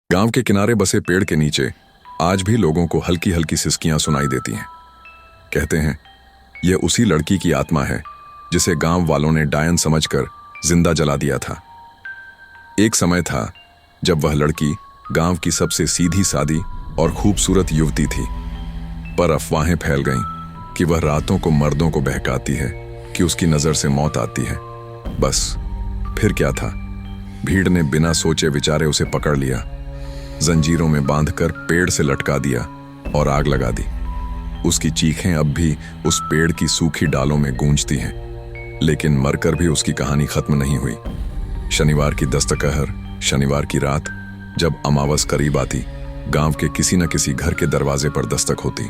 गांव के किनारे बसे पेड़ के नीचे आज भी लोगों को हल्की हल्की सिसकियां सुनाई देती हैं। कहते हैं यह उसी लड़की की आत्मा है जिसे गांव वालों ने डायन समझकर जिंदा जला दिया था। एक समय था जब वह लड़की गांव की सबसे सीधी सादी और खूबसूरत युवती थी, पर अफवाहें फैल गईं कि वह रातों को मर्दों को बहकाती है कि उसकी नजर से मौत आती है। बस फिर क्या था, भीड़ ने बिना सोचे विचारे उसे पकड़ लिया, जंजीरों में बांधकर पेड़ से लटका दिया और आग लगा दी। उसकी चीखें अब भी उस पेड़ की सूखी डालों में गूंजती हैं, लेकिन मरकर भी उसकी कहानी खत्म नहीं हुई। शनिवार की दस्तकहर, शनिवार की रात जब अमावस करीब आती, गांव के किसी न किसी घर के दरवाजे पर दस्तक होती।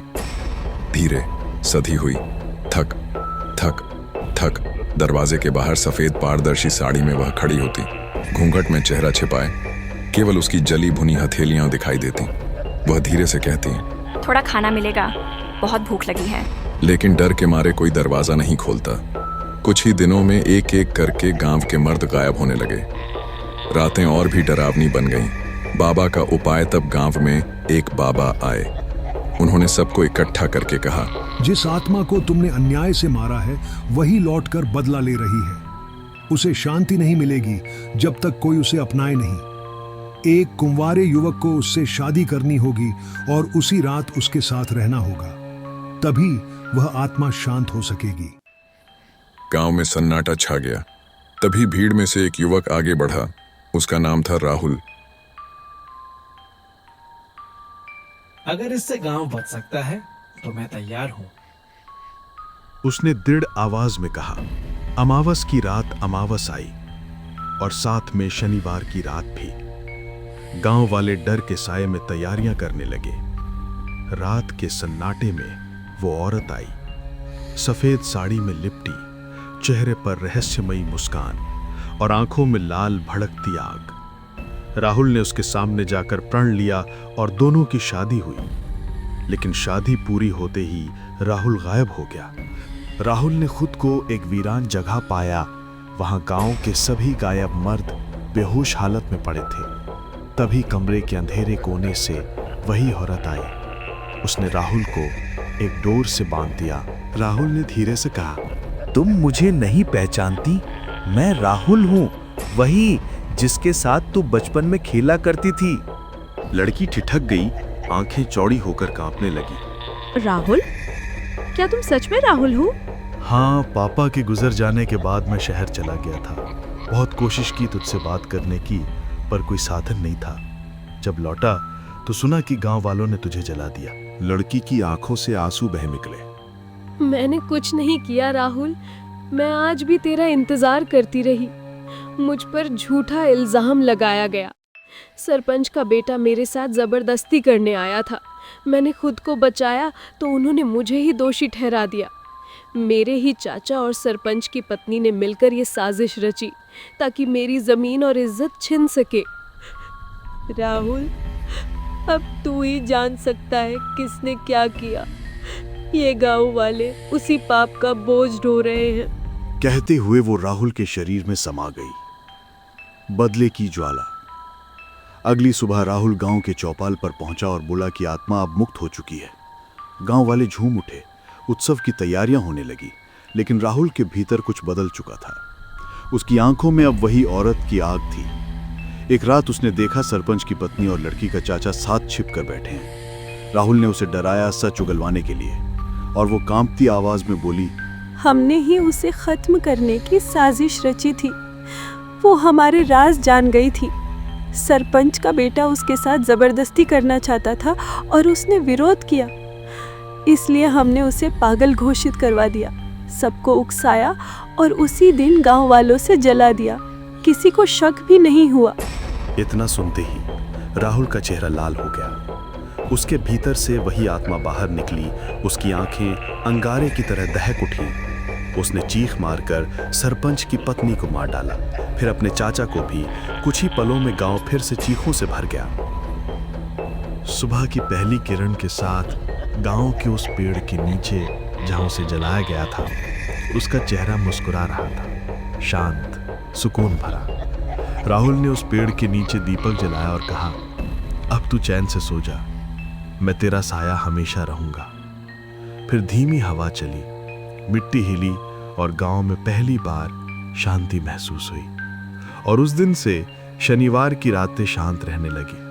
धीरे सधी हुई, थक थक थक दरवाजे के बाहर सफेद पारदर्शी साड़ी में वह खड़ी होती। घूंघट में चेहरा छिपाए केवल उसकी जली भुनी हथेलियां दिखाई देती। वह धीरे से कहती, थोड़ा खाना मिलेगा, बहुत भूख लगी है। लेकिन डर के मारे कोई दरवाजा नहीं खोलता। कुछ ही दिनों में एक एक करके गांव के मर्द गायब होने लगे। रातें और भी डरावनी बन गईं। बाबा का उपाय तब गांव में एक बाबा आए। उन्होंने सबको इकट्ठा करके कहा, जिस आत्मा को तुमने अन्याय से मारा है वही लौटकर बदला ले रही है। उसे शांति नहीं मिलेगी जब तक कोई उसे अपनाए नहीं। एक कुंवारे युवक को उससे शादी करनी होगी और उसी रात उसके साथ रहना होगा, तभी वह आत्मा शांत हो सकेगी। गांव में सन्नाटा छा गया। तभी भीड़ में से एक युवक आगे बढ़ा। उसका नाम था राहुल। अगर इससे गांव बच सकता है तो मैं तैयार हूं। उसने दृढ़ आवाज में कहा। अमावस की रात अमावस आई और साथ में शनिवार की रात भी। गांव वाले डर के साये में तैयारियां करने लगे। रात के सन्नाटे में वो औरत आई, सफेद साड़ी में लिपटी, चेहरे पर रहस्यमयी मुस्कान और आंखों में लाल भड़कती आग। राहुल ने उसके सामने जाकर प्रण लिया और दोनों की शादी हुई। लेकिन शादी पूरी होते ही राहुल गायब हो गया। राहुल ने खुद को एक वीरान जगह पाया। वहां गांव के सभी गायब मर्द बेहोश हालत में पड़े थे। तभी कमरे के अंधेरे कोने से वही औरत आई। उसने राहुल को एक डोर से बांध दिया। राहुल ने धीरे से कहा, तुम मुझे नहीं पहचानती? मैं राहुल हूं, वही जिसके साथ तू बचपन में खेला करती थी। लड़की ठिठक गई, आंखें चौड़ी होकर कांपने लगी। राहुल? क्या तुम सच में राहुल हो? हाँ, पापा के गुजर जाने के बाद मैं शहर चला गया था। बहुत कोशिश की तुझसे बात करने की, पर कोई साधन नहीं था। जब लौटा तो सुना कि गांव वालों ने तुझे जला दिया। लड़की की आंखों से आंसू बह निकले। मैंने कुछ नहीं किया राहुल, मैं आज भी तेरा इंतजार करती रही। मुझ पर झूठा इल्जाम लगाया गया। सरपंच का बेटा मेरे साथ जबरदस्ती करने आया था। मैंने खुद को बचाया तो उन्होंने मुझे ही दोषी ठहरा दिया। मेरे ही चाचा और सरपंच की पत्नी ने मिलकर ये साजिश रची ताकि मेरी जमीन और इज्जत छिन सके। राहुल, अब तू ही जान सकता है किसने क्या किया। ये गांव वाले उसी पाप का बोझ ढो रहे हैं। कहते हुए वो राहुल के शरीर में समा गई। बदले की ज्वाला। अगली सुबह राहुल गांव के चौपाल पर पहुंचा और बोला कि आत्मा अब मुक्त हो चुकी है। गांव वाले झूम उठे। उत्सव की तैयारियां होने लगी, लेकिन राहुल के भीतर कुछ बदल चुका था। उसकी आंखों में अब वही औरत की आग थी। एक रात उसने देखा सरपंच की पत्नी और लड़की का चाचा साथ छिपकर बैठे हैं। राहुल ने उसे डराया सच उगलवाने के लिए, और वो कांपती आवाज में बोली, हमने ही उसे खत्म करने की साजिश रची थी। वो हमारे राज जान गई थी। सरपंच का बेटा उसके साथ जबरदस्ती करना चाहता था और उसने विरोध किया, इसलिए हमने उसे पागल घोषित करवा दिया। सबको उकसाया और उसी दिन गांव वालों से जला दिया। किसी को शक भी नहीं हुआ। इतना सुनते ही राहुल का चेहरा लाल हो गया। उसके भीतर से वही आत्मा बाहर निकली। उसकी आंखें अंगारे की तरह दहक उठी। उसने चीख मारकर सरपंच की पत्नी को मार डाला, फिर अपने चाचा को भी। कुछ ही पलों में गांव फिर से चीखों से भर गया। सुबह की पहली किरण के साथ गांव के उस पेड़ के नीचे जहां उसे जलाया गया था, उसका चेहरा मुस्कुरा रहा था, शांत, सुकून भरा। राहुल ने उस पेड़ के नीचे दीपक जलाया और कहा, अब तू चैन से सो जा, मैं तेरा साया हमेशा रहूंगा। फिर धीमी हवा चली, मिट्टी हिली और गांव में पहली बार शांति महसूस हुई। और उस दिन से शनिवार की रातें शांत रहने लगी।